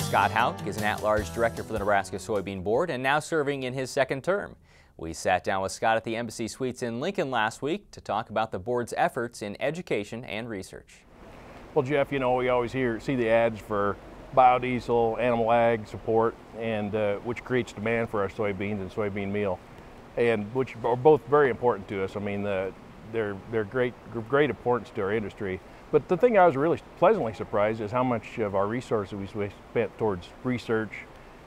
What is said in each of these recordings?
Scott Houck is an at-large director for the Nebraska Soybean Board and now serving in his second term. We sat down with Scott at the Embassy Suites in Lincoln last week to talk about the board's efforts in education and research. Well, Jeff, we always see the ads for biodiesel, animal ag support, and which creates demand for our soybeans and soybean meal, and which are both very important to us. I mean, they're great importance to our industry. But the thing I was really pleasantly surprised is how much of our resources we spent towards research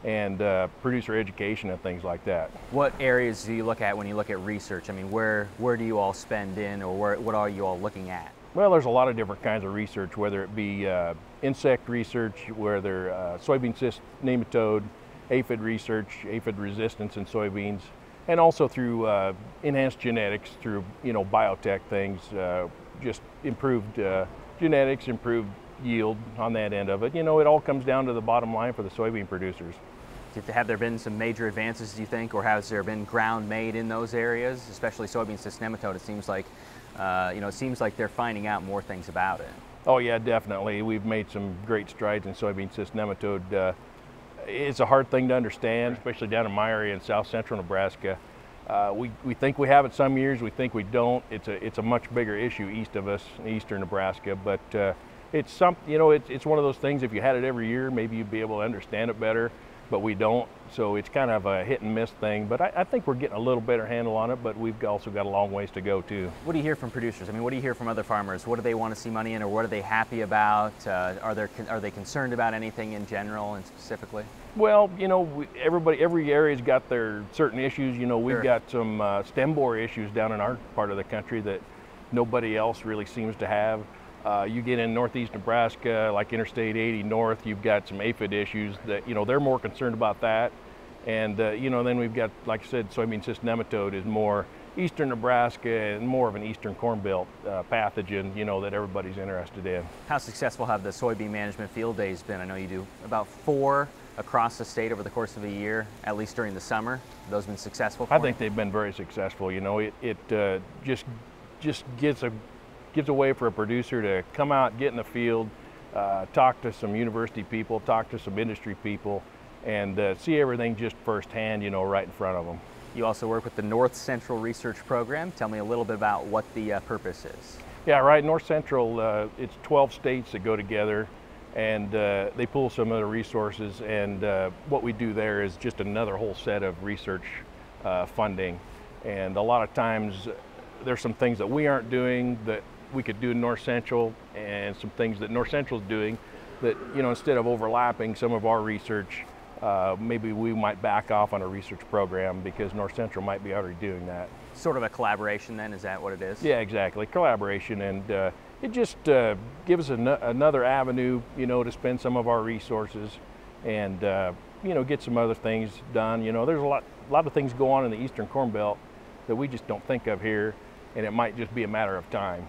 and producer education and things like that. What areas do you look at when you look at research? I mean, where do you all spend in, or what are you all looking at? Well, there's a lot of different kinds of research, whether it be insect research, whether soybean cyst nematode, aphid research, aphid resistance in soybeans, and also through enhanced genetics, through biotech things, just improved genetics, improved yield on that end of it. It all comes down to the bottom line for the soybean producers. Have there been some major advances, do you think, or has there been ground made in those areas, especially soybean cyst nematode? It seems like they're finding out more things about it. Oh yeah, definitely. We've made some great strides in soybean cyst nematode. It's a hard thing to understand, especially down in my area in south central Nebraska. We think we have it some years, we think we don't. It's a much bigger issue east of us, in eastern Nebraska, but it's one of those things, if you had it every year, maybe you'd be able to understand it better, but we don't. So it's kind of a hit and miss thing, but I think we're getting a little better handle on it, but we've also got a long ways to go too. What do you hear from producers? I mean, what do you hear from other farmers? What do they want to see money in, or what are they happy about? Are they concerned about anything in general and specifically? Well, every area's got their certain issues. We've got some stem borer issues down in our part of the country that nobody else really seems to have. You get in northeast Nebraska, like Interstate 80 north, you've got some aphid issues that, they're more concerned about that. And, then we've got, like I said, soybean cyst nematode is more eastern Nebraska and more of an eastern corn belt pathogen, that everybody's interested in. How successful have the soybean management field days been? I know you do about 4 across the state over the course of a year, at least during the summer. Have those been successful for you? I think they've been very successful. It just gives a way for a producer to come out, get in the field, talk to some university people, talk to some industry people, and see everything just firsthand, right in front of them. You also work with the North Central Research Program. Tell me a little bit about what the purpose is. Yeah, right. North Central, it's 12 states that go together, and they pool some of the resources, and what we do there is just another whole set of research funding. And a lot of times there's some things that we aren't doing that we could do in North Central, and some things that North Central is doing that, instead of overlapping some of our research, maybe we might back off on a research program because North Central might be already doing that. Sort of a collaboration then, is that what it is? Yeah, exactly, collaboration, and it just gives us another avenue, to spend some of our resources and, get some other things done. There's a lot of things go on in the eastern corn belt that we just don't think of here, and it might just be a matter of time.